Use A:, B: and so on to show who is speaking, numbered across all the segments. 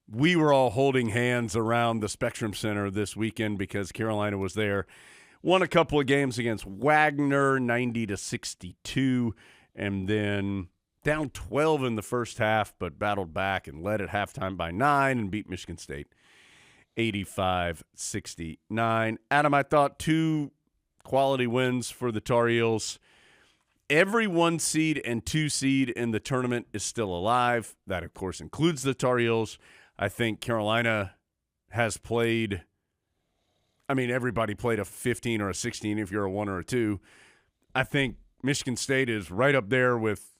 A: we were all holding hands around the Spectrum Center this weekend because Carolina was there. Won a couple of games against Wagner, 90-62, and then down 12 in the first half, but battled back and led at halftime by 9 and beat Michigan State 85-69. Adam, I thought 2 quality wins for the Tar Heels. Every 1 seed and 2 seed in the tournament is still alive. That, of course, includes the Tar Heels. I think Carolina has played – everybody played a 15 or a 16 if you're a 1 or a 2. I think Michigan State is right up there with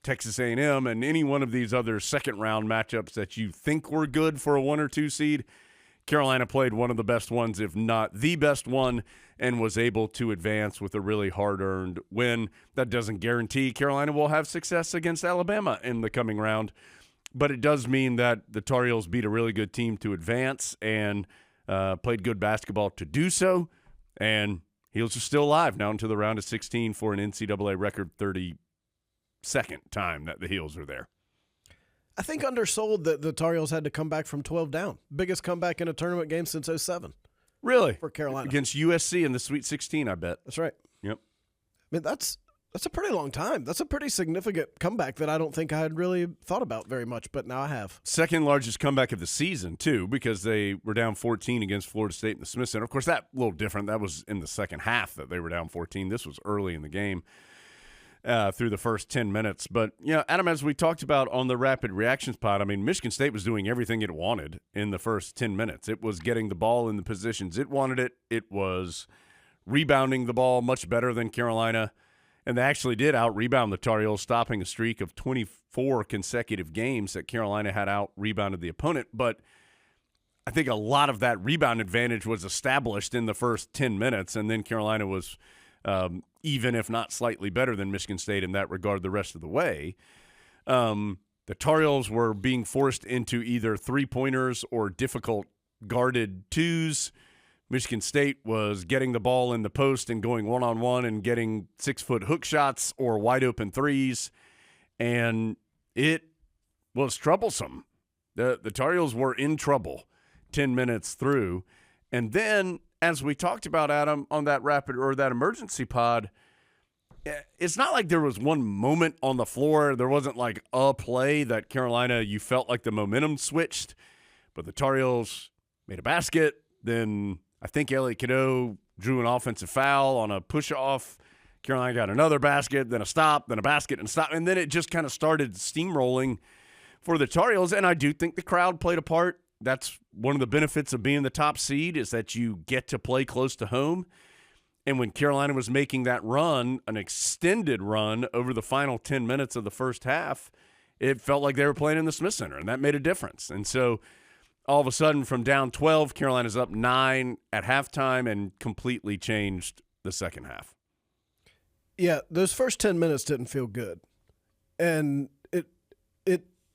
A: Texas A&M and any one of these other second-round matchups that you think were good for a 1 or 2 seed. Carolina played one of the best ones, if not the best one, and was able to advance with a really hard-earned win. That doesn't guarantee Carolina will have success against Alabama in the coming round, but it does mean that the Tar Heels beat a really good team to advance and played good basketball to do so, and Heels are still alive now into the round of 16 for an NCAA record 32nd time that the Heels are there.
B: I think undersold that the Tar Heels had to come back from 12 down. Biggest comeback in a tournament game since 07.
A: Really?
B: For Carolina.
A: Against USC in the Sweet 16, I bet.
B: That's right.
A: Yep.
B: That's a pretty long time. That's a pretty significant comeback that I don't think I had really thought about very much, but now I have.
A: Second largest comeback of the season, too, because they were down 14 against Florida State in the Smith Center. Of course, that a little different. That was in the second half that they were down 14. This was early in the game. Through the first 10 minutes. But, Adam, as we talked about on the Rapid Reactions pod, Michigan State was doing everything it wanted in the first 10 minutes. It was getting the ball in the positions it wanted it. It was rebounding the ball much better than Carolina. And they actually did out-rebound the Tar Heels, stopping a streak of 24 consecutive games that Carolina had out-rebounded the opponent. But I think a lot of that rebound advantage was established in the first 10 minutes, and then Carolina was even if not slightly better than Michigan State in that regard the rest of the way. The Tar Heels were being forced into either three-pointers or difficult guarded twos. Michigan State was getting the ball in the post and going one-on-one and getting 6-foot hook shots or wide-open threes, and it was troublesome. The Tar Heels were in trouble 10 minutes through. And then, as we talked about, Adam, on that that emergency pod, it's not like there was one moment on the floor. There wasn't like a play that Carolina, you felt like the momentum switched. But the Tar Heels made a basket. Then I think Elliot Cadeau drew an offensive foul on a push-off. Carolina got another basket, then a stop, then a basket and a stop. And then it just kind of started steamrolling for the Tar Heels. And I do think the crowd played a part. That's one of the benefits of being the top seed is that you get to play close to home. And when Carolina was making that run, an extended run over the final 10 minutes of the first half, it felt like they were playing in the Smith Center, and that made a difference. And so all of a sudden from down 12, Carolina's up 9 at halftime and completely changed the second half.
B: Yeah, those first 10 minutes didn't feel good. And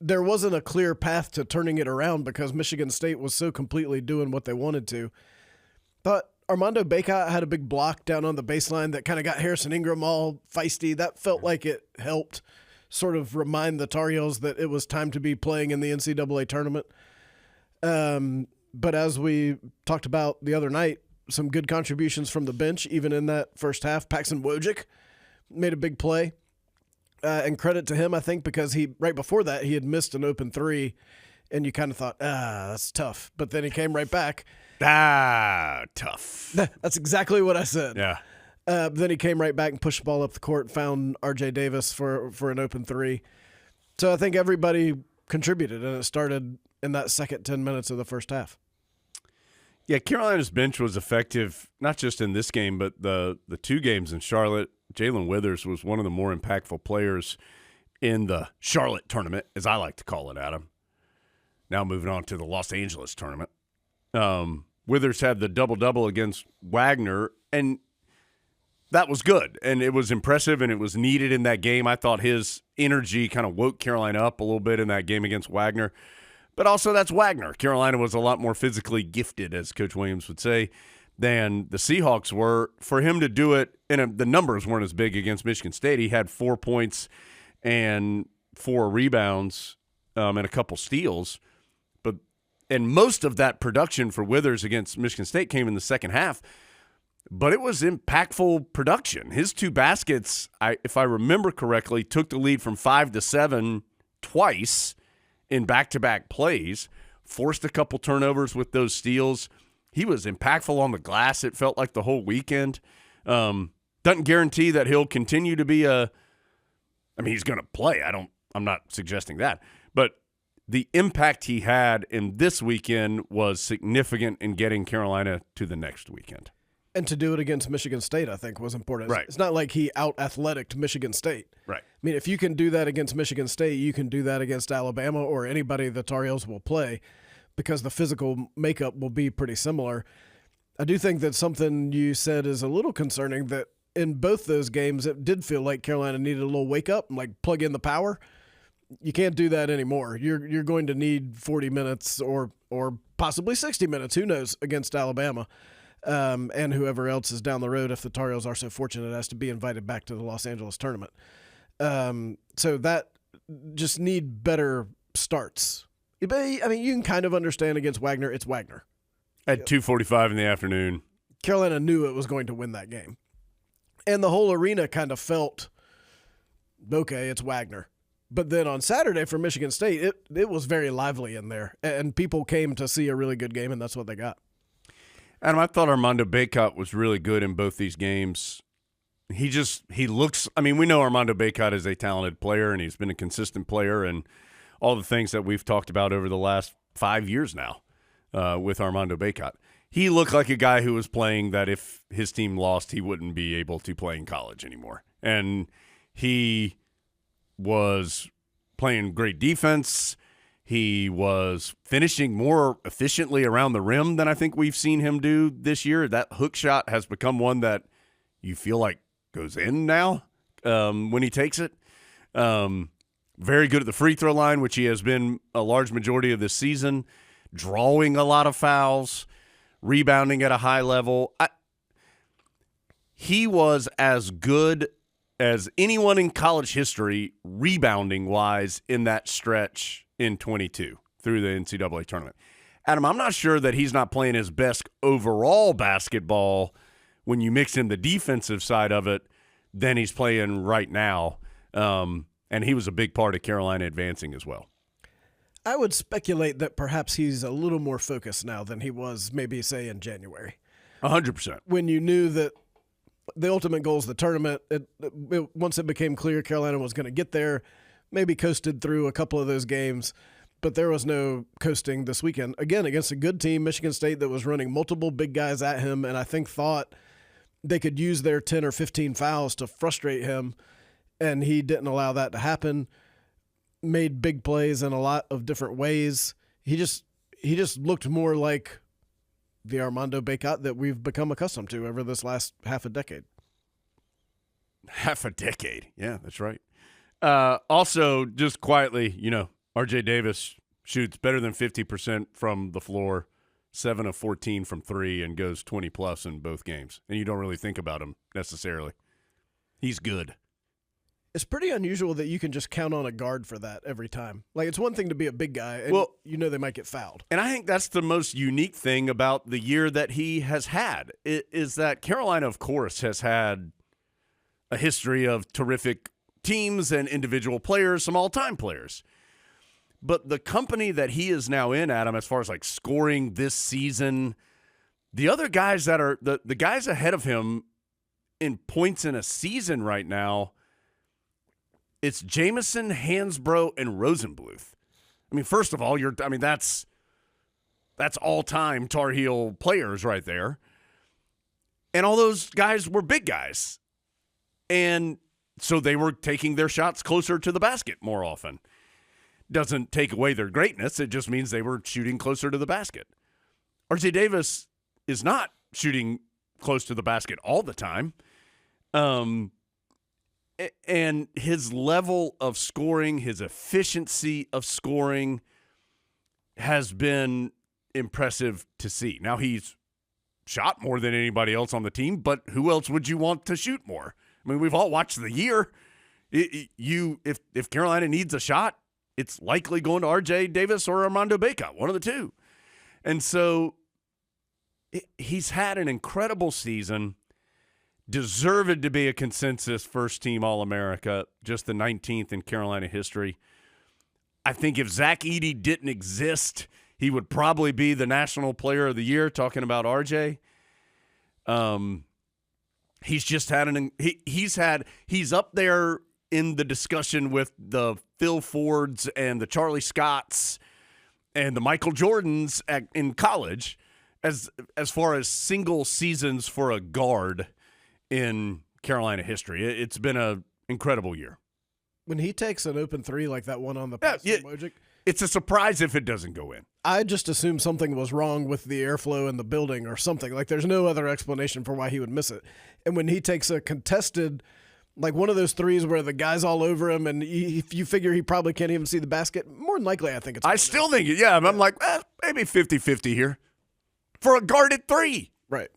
B: there wasn't a clear path to turning it around because Michigan State was so completely doing what they wanted to. But Armando Bacot had a big block down on the baseline that kind of got Harrison Ingram all feisty. That felt like it helped sort of remind the Tar Heels that it was time to be playing in the NCAA tournament. But as we talked about the other night, some good contributions from the bench, even in that first half. Paxton Wojcik made a big play. And credit to him, I think, because right before that, he had missed an open three, and you kind of thought, that's tough. But then he came right back.
A: Tough.
B: That's exactly what I said.
A: Yeah.
B: Then he came right back and pushed the ball up the court, found R.J. Davis for an open three. So I think everybody contributed, and it started in that second 10 minutes of the first half.
A: Yeah, Carolina's bench was effective, not just in this game, but the 2 games in Charlotte. Jalen Withers was one of the more impactful players in the Charlotte tournament, as I like to call it, Adam. Now moving on to the Los Angeles tournament. Withers had the double-double against Wagner, and that was good. And it was impressive, and it was needed in that game. I thought his energy kind of woke Carolina up a little bit in that game against Wagner. But also that's Wagner. Carolina was a lot more physically gifted, as Coach Williams would say, than the Seahawks were. For him to do it, and the numbers weren't as big against Michigan State. He had 4 points and 4 rebounds and a couple steals. And most of that production for Withers against Michigan State came in the second half, but it was impactful production. His 2 baskets, if I remember correctly, took the lead from 5-7 twice in back-to-back plays, forced a couple turnovers with those steals. He was impactful on the glass, it felt like, the whole weekend. Doesn't guarantee that he'll continue to be he's going to play. I'm not suggesting that. But the impact he had in this weekend was significant in getting Carolina to the next weekend.
B: And to do it against Michigan State, I think, was important.
A: Right.
B: It's not like he out-athleticked Michigan State.
A: Right.
B: I mean, if you can do that against Michigan State, you can do that against Alabama or anybody the Tar Heels will play, because the physical makeup will be pretty similar. I do think that something you said is a little concerning, that in both those games, it did feel like Carolina needed a little wake-up and, like, plug in the power. You can't do that anymore. You're going to need 40 minutes or possibly 60 minutes, who knows, against Alabama. And whoever else is down the road, if the Tar Heels are so fortunate as to be invited back to the Los Angeles tournament. So that just need better starts. I mean, you can kind of understand against Wagner. It's Wagner.
A: At 2:45 in the afternoon.
B: Carolina knew it was going to win that game. And the whole arena kind of felt, okay, it's Wagner. But then on Saturday for Michigan State, it was very lively in there. And people came to see a really good game, and that's what they got.
A: Adam, I thought Armando Bacot was really good in both these games. He looks – I mean, we know Armando Bacot is a talented player, and he's been a consistent player, and all the things that we've talked about over the last 5 years now with Armando Bacot. He looked like a guy who was playing that if his team lost, he wouldn't be able to play in college anymore. And he was playing great defense. He was finishing more efficiently around the rim than I think we've seen him do this year. That hook shot has become one that you feel like goes in now when he takes it. Very good at the free throw line, which he has been a large majority of this season, drawing a lot of fouls, rebounding at a high level. He was as good as anyone in college history rebounding-wise in that stretch in 22 through the NCAA tournament. Adam, I'm not sure that he's not playing his best overall basketball when you mix in the defensive side of it than he's playing right now. And he was a big part of Carolina advancing as well.
B: I would speculate that perhaps he's a little more focused now than he was maybe, say, in January.
A: 100%.
B: When you knew that the ultimate goal is the tournament, once it became clear Carolina was going to get there, maybe coasted through a couple of those games, but there was no coasting this weekend. Again, against a good team, Michigan State, that was running multiple big guys at him, and I think thought they could use their 10 or 15 fouls to frustrate him, and he didn't allow that to happen. Made big plays in a lot of different ways. He just looked more like the Armando Bacot that we've become accustomed to over this last half a decade.
A: Half a decade. Yeah, that's right. Also, just quietly, RJ Davis shoots better than 50% from the floor, 7 of 14 from 3, and goes 20-plus in both games. And you don't really think about him necessarily. He's good.
B: It's pretty unusual that you can just count on a guard for that every time. Like, it's one thing to be a big guy, and they might get fouled.
A: And I think that's the most unique thing about the year that he has had, is that Carolina, of course, has had a history of terrific teams and individual players, some all-time players. But the company that he is now in, Adam, as far as like scoring this season, the other guys that are the guys ahead of him in points in a season right now, it's Jamison, Hansbrough, and Rosenbluth. I mean, first of all, that's all-time Tar Heel players right there. And all those guys were big guys. And so they were taking their shots closer to the basket more often. Doesn't take away their greatness. It just means they were shooting closer to the basket. RJ Davis is not shooting close to the basket all the time. And his level of scoring, his efficiency of scoring has been impressive to see. Now, he's shot more than anybody else on the team, but who else would you want to shoot more? I mean, we've all watched the year. If Carolina needs a shot, it's likely going to RJ Davis or Armando Bacot, one of the two. And so he's had an incredible season, deserved to be a consensus first-team All-America, just the 19th in Carolina history. I think if Zach Edey didn't exist, he would probably be the National Player of the Year, talking about RJ. He's just had he's up there in the discussion with the Phil Fords and the Charlie Scotts and the Michael Jordans in college as far as single seasons for a guard in Carolina history. It's been an incredible year.
B: When he takes an open three like that one on the Mojic,
A: it's a surprise if it doesn't go in.
B: I just assume something was wrong with the airflow in the building or something. Like, there's no other explanation for why he would miss it. And when he takes a contested, like one of those threes where the guy's all over him and if you figure he probably can't even see the basket, more than likely I think it's –
A: I still think it, yeah. I'm like, maybe 50-50 here for a guarded three.
B: Right.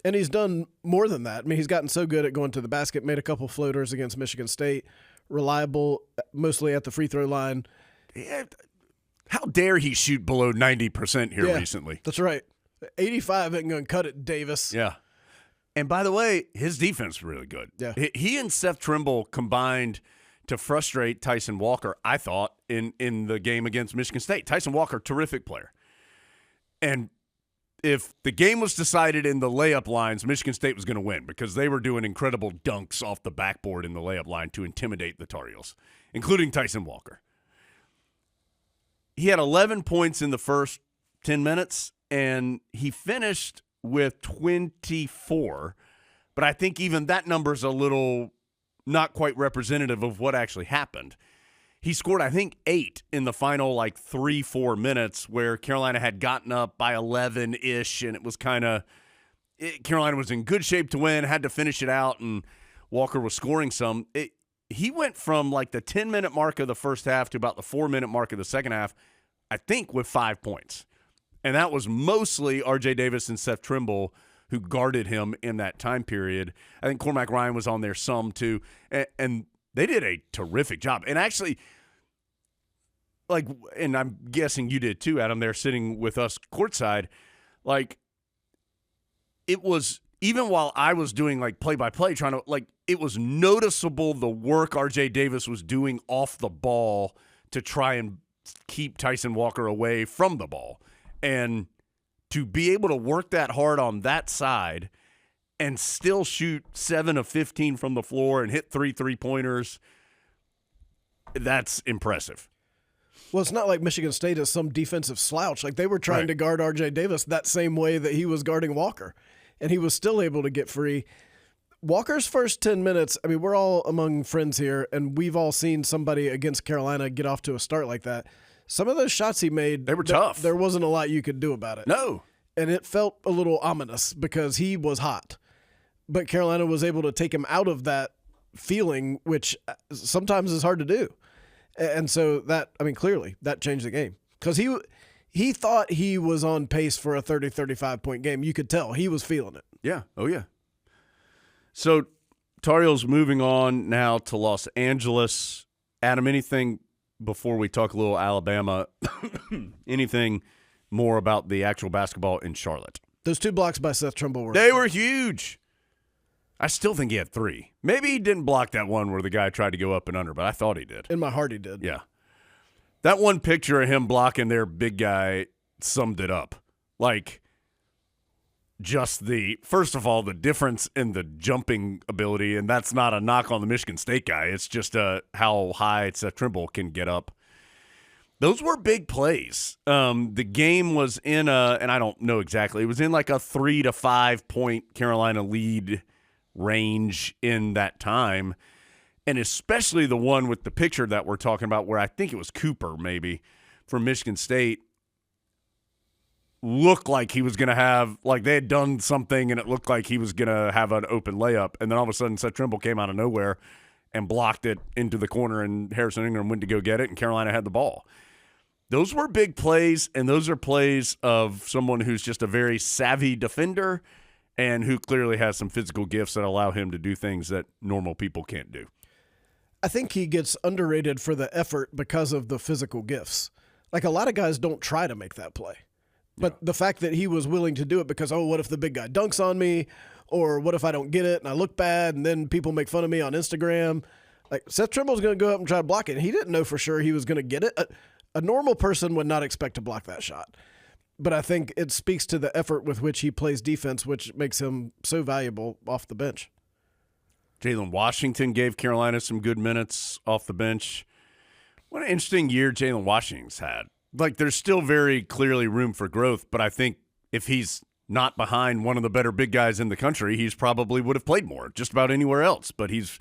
B: And he's done more than that. I mean, he's gotten so good at going to the basket, made a couple floaters against Michigan State, reliable, mostly at the free throw line.
A: Yeah. How dare he shoot below 90% here recently?
B: That's right. 85 ain't going to cut it, Davis.
A: Yeah. And by the way, his defense is really good.
B: Yeah.
A: He and Seth Trimble combined to frustrate Tyson Walker, I thought, in the game against Michigan State. Tyson Walker, terrific player. And if the game was decided in the layup lines, Michigan State was going to win because they were doing incredible dunks off the backboard in the layup line to intimidate the Tar Heels, including Tyson Walker. He had 11 points in the first 10 minutes, and he finished with 24. But I think even that number's a little not quite representative of what actually happened. He scored, I think, 8 in the final, 3-4 minutes where Carolina had gotten up by 11-ish, and it was kind of – Carolina was in good shape to win, had to finish it out, and Walker was scoring some. He went from the 10-minute mark of the first half to about the 4-minute mark of the second half, I think, with 5 points. And that was mostly R.J. Davis and Seth Trimble who guarded him in that time period. I think Cormac Ryan was on there some too. And they did a terrific job. And actually, and I'm guessing you did too, Adam, there sitting with us courtside, it was – even while I was doing play-by-play, trying to it was noticeable the work R.J. Davis was doing off the ball to try and keep Tyson Walker away from the ball. And to be able to work that hard on that side and still shoot 7 of 15 from the floor and hit 3 3-pointers, that's impressive.
B: Well, it's not like Michigan State is some defensive slouch. They were trying to guard R.J. Davis that same way that he was guarding Walker. And he was still able to get free. Walker's first 10 minutes, I mean, we're all among friends here, and we've all seen somebody against Carolina get off to a start like that. Some of those shots he made,
A: they were tough.
B: There wasn't a lot you could do about it.
A: No.
B: And it felt a little ominous because he was hot. But Carolina was able to take him out of that feeling, which sometimes is hard to do. And so that, I mean, clearly that changed the game. Because he thought he was on pace for a 30, 35-point game. You could tell. He was feeling it.
A: Yeah. Oh, yeah. So, Tar Heels moving on now to Los Angeles. Adam, anything before we talk a little Alabama, anything more about the actual basketball in Charlotte?
B: Those 2 blocks by Seth Trimble
A: were huge. I still think he had 3. Maybe he didn't block that one where the guy tried to go up and under, but I thought he did.
B: In my heart, he did.
A: Yeah. That one picture of him blocking their big guy summed it up. Just first of all, the difference in the jumping ability, and that's not a knock on the Michigan State guy. It's just how high Seth Trimble can get up. Those were big plays. The game was in and I don't know exactly, it was in a 3 to 5 point Carolina lead range in that time. And especially the one with the picture that we're talking about where I think it was Cooper maybe from Michigan State looked like he was going to have – they had done something and it looked like he was going to have an open layup. And then all of a sudden Seth Trimble came out of nowhere and blocked it into the corner and Harrison Ingram went to go get it and Carolina had the ball. Those were big plays, and those are plays of someone who's just a very savvy defender and who clearly has some physical gifts that allow him to do things that normal people can't do.
B: I think he gets underrated for the effort because of the physical gifts. A lot of guys don't try to make that play. But the fact that he was willing to do it because, what if the big guy dunks on me? Or what if I don't get it and I look bad and then people make fun of me on Instagram? Like, Seth Trimble's going to go up and try to block it. And he didn't know for sure he was going to get it. A normal person would not expect to block that shot. But I think it speaks to the effort with which he plays defense, which makes him so valuable off the bench.
A: Jalen Washington gave Carolina some good minutes off the bench. What an interesting year Jalen Washington's had. Like, there's still very clearly room for growth, but I think if he's not behind one of the better big guys in the country, he's probably would have played more just about anywhere else. But he's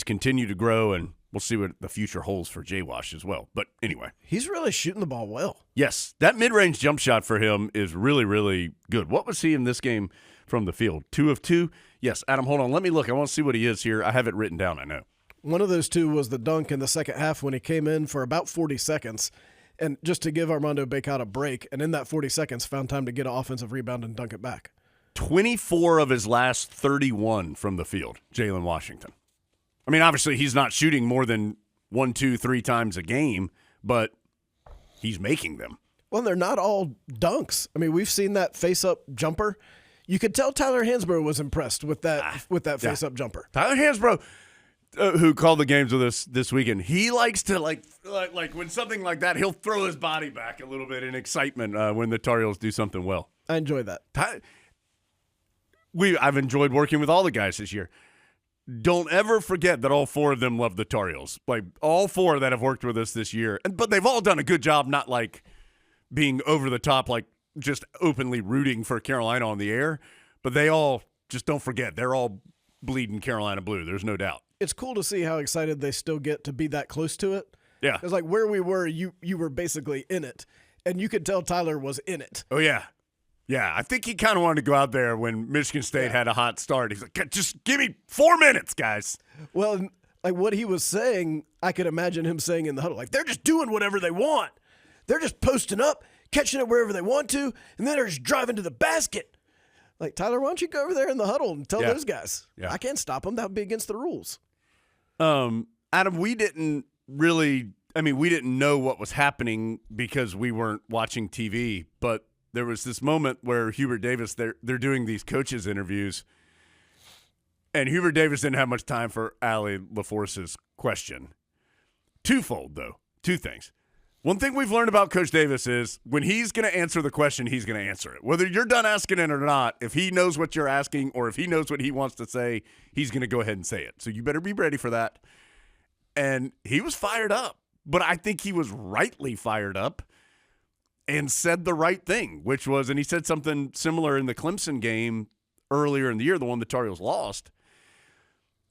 A: continued to grow, and we'll see what the future holds for J-Wash as well. But anyway.
B: He's really shooting the ball well.
A: Yes, that mid-range jump shot for him is really, really good. What was he in this game from the field? 2 of 2? Yes, Adam, hold on. Let me look. I want to see what he is here. I have it written down, I know.
B: One of those 2 was the dunk in the second half when he came in for about 40 seconds. And just to give Armando Bacot a break, and in that 40 seconds, found time to get an offensive rebound and dunk it back.
A: 24 of his last 31 from the field, Jalen Washington. I mean, obviously, he's not shooting more than 1, 2, 3 times a game, but he's making them.
B: Well, they're not all dunks. I mean, we've seen that face-up jumper. You could tell Tyler Hansbrough was impressed with that face-up jumper.
A: Tyler Hansbrough, who called the games with us this weekend, he likes to like when something like that, he'll throw his body back a little bit in excitement when the Tar Heels do something well.
B: I enjoy that.
A: I've enjoyed working with all the guys this year. Don't ever forget that all 4 of them love the Tar Heels. Like, all 4 that have worked with us this year, but they've all done a good job, not like being over the top, like just openly rooting for Carolina on the air. But they all just don't forget they're all bleeding Carolina blue. There's no doubt.
B: It's cool to see how excited they still get to be that close to it.
A: Yeah.
B: It's like where we were, you were basically in it. And you could tell Tyler was in it.
A: Oh, yeah. Yeah, I think he kind of wanted to go out there when Michigan State had a hot start. He's like, just give me 4 minutes, guys.
B: Well, like what he was saying, I could imagine him saying in the huddle, like, they're just doing whatever they want. They're just posting up, catching it wherever they want to, and then they're just driving to the basket. Like, Tyler, why don't you go over there in the huddle and tell those guys? Yeah. I can't stop them. That would be against the rules.
A: Adam, we didn't know what was happening because we weren't watching TV, but there was this moment where Hubert Davis, they're doing these coaches interviews, and Hubert Davis didn't have much time for Allie LaForce's question. Twofold, though. 2 things. One thing we've learned about Coach Davis is when he's going to answer the question, he's going to answer it. Whether you're done asking it or not, if he knows what you're asking or if he knows what he wants to say, he's going to go ahead and say it. So you better be ready for that. And he was fired up, but I think he was rightly fired up and said the right thing, which was, and he said something similar in the Clemson game earlier in the year, the one the Tar Heels lost,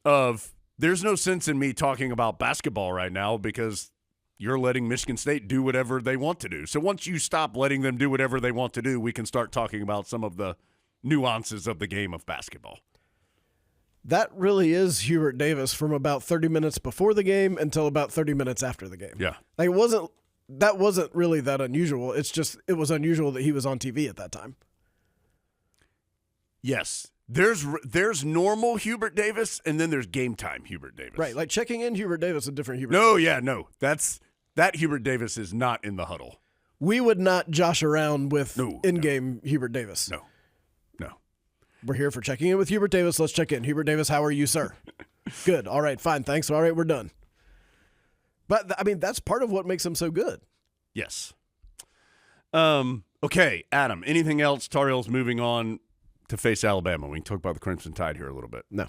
A: of there's no sense in me talking about basketball right now because you're letting Michigan State do whatever they want to do. So once you stop letting them do whatever they want to do, we can start talking about some of the nuances of the game of basketball.
B: That really is Hubert Davis from about 30 minutes before the game until about 30 minutes after the game.
A: Yeah.
B: Like that wasn't really that unusual. It's just it was unusual that he was on TV at that time.
A: Yes. There's normal Hubert Davis, and then there's game time Hubert Davis.
B: Right, like checking in Hubert Davis, a different Hubert
A: Davis. That Hubert Davis is not in the huddle.
B: We would not josh around with in-game Hubert Davis.
A: No.
B: We're here for checking in with Hubert Davis. Let's check in. Hubert Davis, how are you, sir? Good. All right, fine, thanks. All right, we're done. But, I mean, that's part of what makes him so good.
A: Yes. Okay, Adam, anything else? Tar Heels moving on to face Alabama. We can talk about the Crimson Tide here a little bit.
B: No.